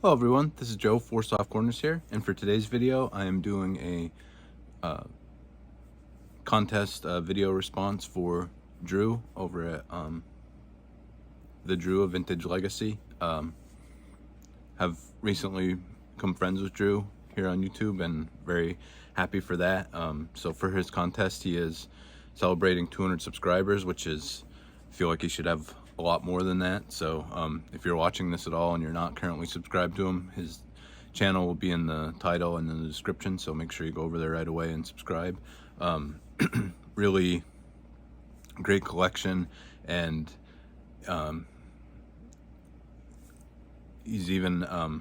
Hello everyone, this is Joe, 4 Soft Corners here, and for today's video I am doing a contest video response for Drew over at the Drew of Vintage Legacy. Have recently become friends with Drew here on YouTube and very happy for that. So for his contest, he is celebrating 200 subscribers, which is, I feel like he should have a lot more than that. So if you're watching this at all and you're not currently subscribed to him, his channel will be in the title and in the description, so make sure you go over there right away and subscribe. Really great collection, and he's even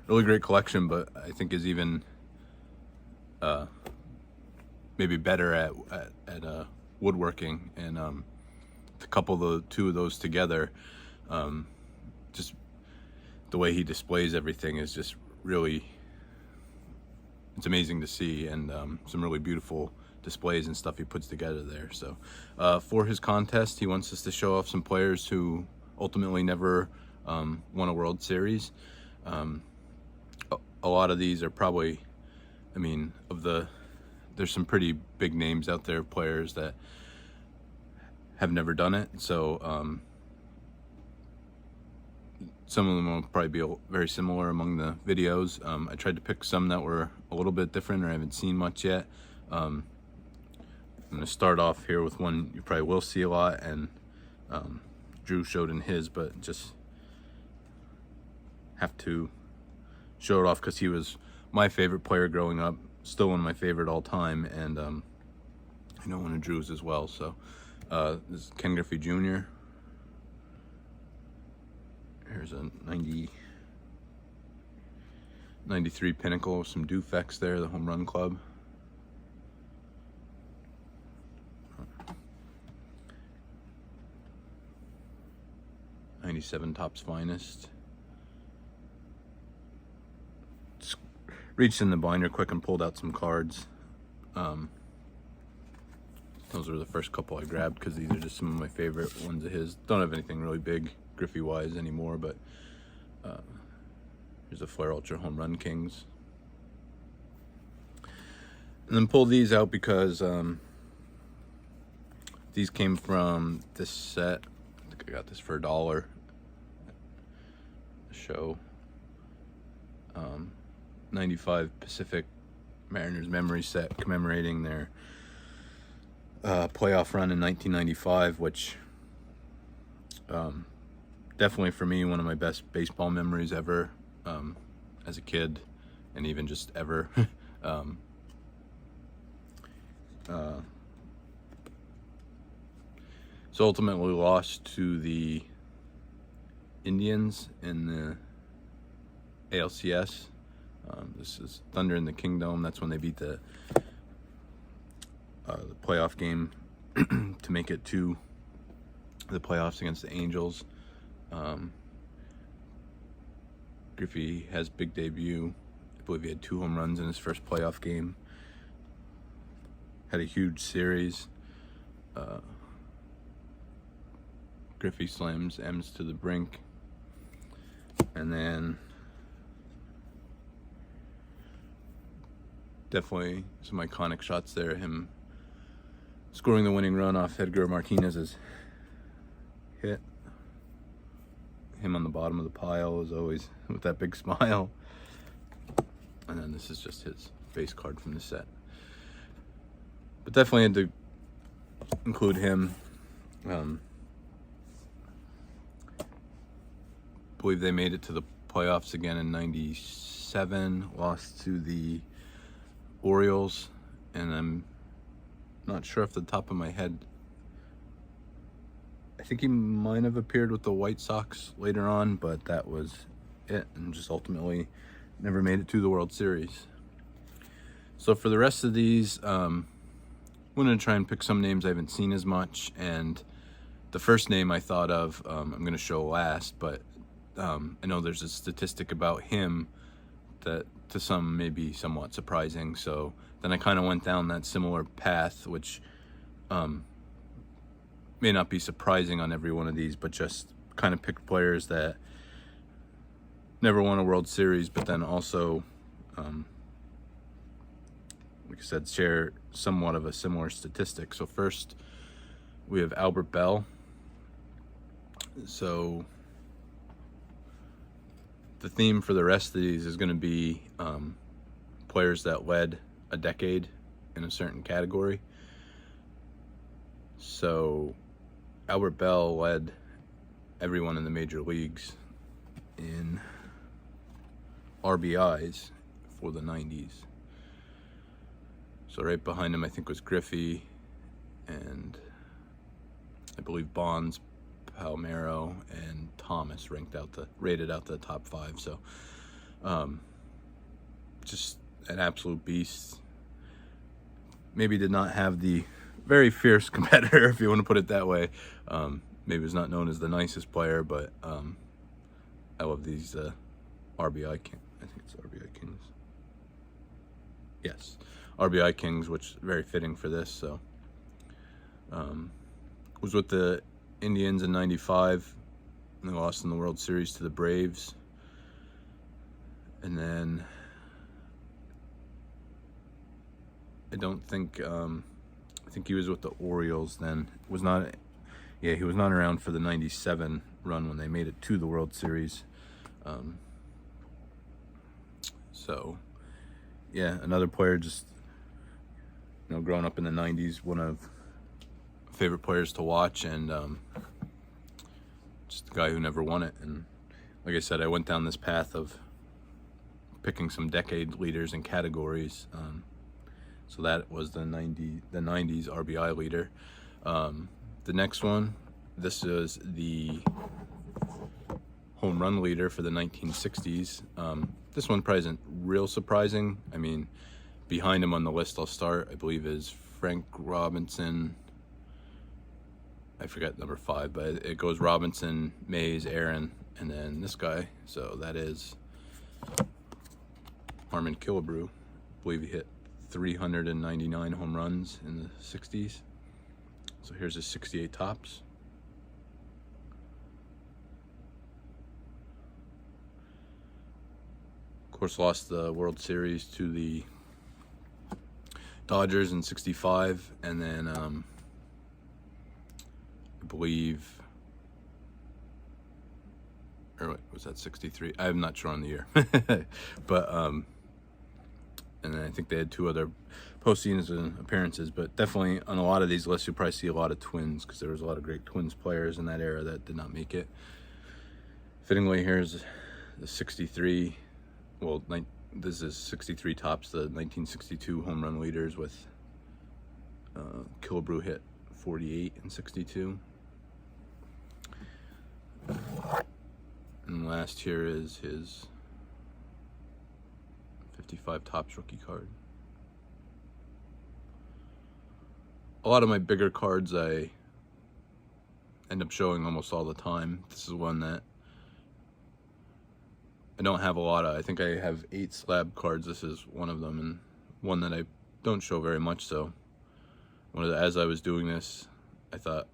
really great collection, but I think is even maybe better at woodworking, and to couple the two of those together, just the way he displays everything is just really, it's amazing to see, and some really beautiful displays and stuff he puts together there. So for his contest, he wants us to show off some players who ultimately never won a World Series. A lot of these are probably, I mean, there's some pretty big names out there, players that have never done it. So some of them will probably be very similar among the videos. I tried to pick some that were a little bit different or I haven't seen much yet. I'm going to start off here with one you probably will see a lot, and Drew showed in his, but just have to show it off because he was my favorite player growing up, still one of my favorite all time, and I know one of Drew's as well. So this is Ken Griffey Jr. Here's a 93 Pinnacle with some defects there, the Home Run Club. '97 Topps Finest. Just reached in the binder quick and pulled out some cards. Those were the first couple I grabbed because these are just some of my favorite ones of his. Don't have anything really big Griffey wise anymore, but here's a Flair Ultra Home Run Kings. And then pulled these out because these came from this set. I think I got this for $1 at the show. 95 Pacific Mariners memory set commemorating their playoff run in 1995, which definitely for me one of my best baseball memories ever, as a kid and even just ever. So ultimately lost to the Indians in the ALCS. This is Thunder in the Kingdom. That's when they beat the playoff game to make it to the playoffs against the Angels. Griffey has big debut. I believe he had 2 home runs in his first playoff game. Had a huge series. Griffey slams M's to the brink. And then definitely some iconic shots there. Him scoring the winning run off Edgar Martinez's hit. Him on the bottom of the pile as always with that big smile. And then this is just his base card from the set. But definitely had to include him. I believe they made it to the playoffs again in '97, lost to the Orioles, and I'm not sure off the top of my head. I think he might have appeared with the White Sox later on, but that was it, and just ultimately never made it to the World Series. So for the rest of these, I'm going to try and pick some names I haven't seen as much, and the first name I thought of I'm going to show last, but I know there's a statistic about him that to some may be somewhat surprising, so then I kind of went down that similar path, which may not be surprising on every one of these, but just kind of picked players that never won a World Series, but then also, like I said, share somewhat of a similar statistic. So first, we have Albert Bell. So the theme for the rest of these is going to be players that led a decade in a certain category. So Albert Bell led everyone in the major leagues in RBIs for the 90s. So right behind him, I think, was Griffey, and I believe Bonds, Palmeiro, and Thomas rated out the top 5. So just an absolute beast. Maybe did not have the very fierce competitor, if you want to put it that way. Maybe was not known as the nicest player, but I love these RBI Kings. I think it's RBI Kings. Yes, RBI Kings, which is very fitting for this. So was with the Indians in '95, and they lost in the World Series to the Braves. And then I think he was with the Orioles then. He was not around for the '97 run when they made it to the World Series. So yeah, another player, just growing up in the '90s, one of favorite players to watch, and just a guy who never won it. And like I said, I went down this path of picking some decade leaders and categories. So that was the '90s RBI leader. The next one, this is the home run leader for the 1960s. This one probably isn't real surprising. I mean, behind him on the list, I'll start, I believe, is Frank Robinson. I forget number 5, but it goes Robinson, Mays, Aaron, and then this guy. So that is Harmon Killebrew. I believe he hit 399 home runs in the 60s. So here's his 68 tops. Of course, lost the World Series to the Dodgers in '65, and then I believe, or what was that, '63? I'm not sure on the year, but and then I think they had 2 other postseason appearances. But definitely on a lot of these lists, you'll probably see a lot of Twins, because there was a lot of great Twins players in that era that did not make it. Fittingly, here's the '63. Well, this is 63 tops, the 1962 home run leaders, with Killebrew hit 48 in '62. And last here is his 55 tops rookie card. A lot of my bigger cards I end up showing almost all the time. This is one that I don't have a lot of. I think I have 8 slab cards. This is one of them, and one that I don't show very much. So as I was doing this, I thought,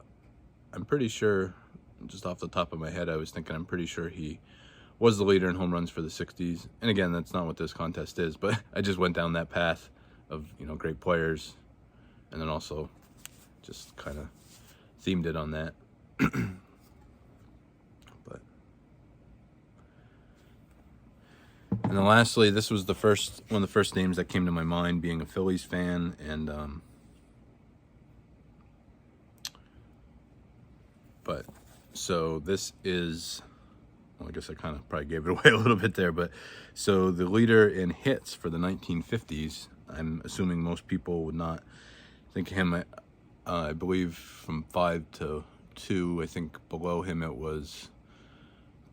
I'm pretty sure, just off the top of my head, I was thinking I'm pretty sure he was the leader in home runs for the 60s. And again, that's not what this contest is, but I just went down that path of, great players, and then also just kind of themed it on that. And then lastly, this was one of the first names that came to my mind, being a Phillies fan, and but so this is, well, I guess I kind of probably gave it away a little bit there, but so the leader in hits for the 1950s, I'm assuming most people would not think of him. I believe from 5 to 2, I think below him it was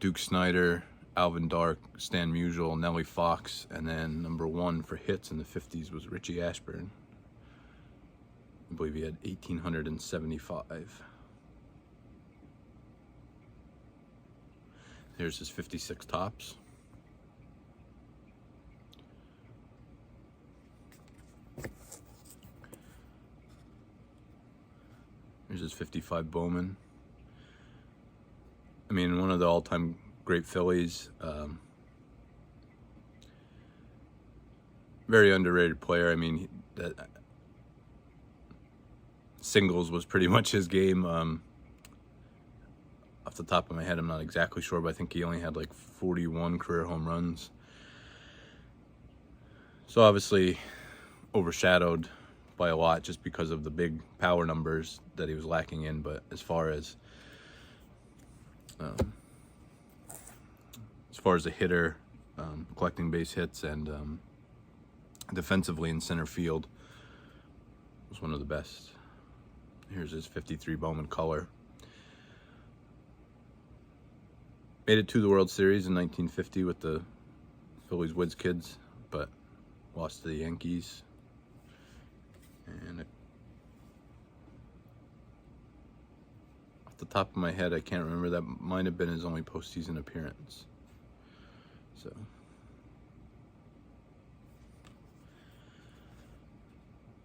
Duke Snider, Alvin Dark, Stan Musial, Nellie Fox, and then number 1 for hits in the 50s was Richie Ashburn. I believe he had 1,875. Here's his 56 tops. Here's his 55 Bowman. I mean, one of the all-time great Phillies. very underrated player. I mean, that singles was pretty much his game. Off the top of my head, I'm not exactly sure, but I think he only had like 41 career home runs. So obviously overshadowed by a lot just because of the big power numbers that he was lacking in. But as far as a hitter, collecting base hits, and defensively in center field, was one of the best. Here's his 53 Bowman color. Made it to the World Series in 1950 with the Phillies Woods kids, but lost to the Yankees. And off the top of my head, I can't remember. That might have been his only postseason appearance.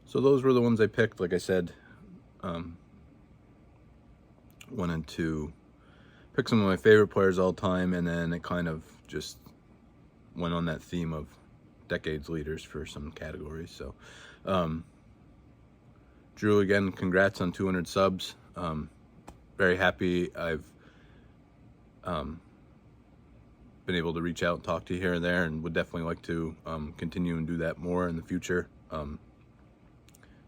So those were the ones I picked. Like I said, wanted to pick some of my favorite players all time, and then it kind of just went on that theme of decades leaders for some categories. So Drew, again, congrats on 200 subs. Very happy I've been able to reach out and talk to you here and there, and would definitely like to continue and do that more in the future.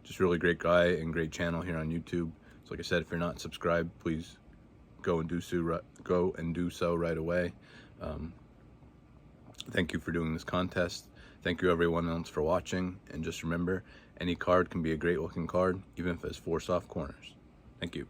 Just really great guy and great channel here on YouTube. So like I said, if you're not subscribed, please go and do so right away. Thank you for doing this contest. Thank you everyone else for watching, and just remember, any card can be a great looking card, even if it has 4 soft corners. Thank you.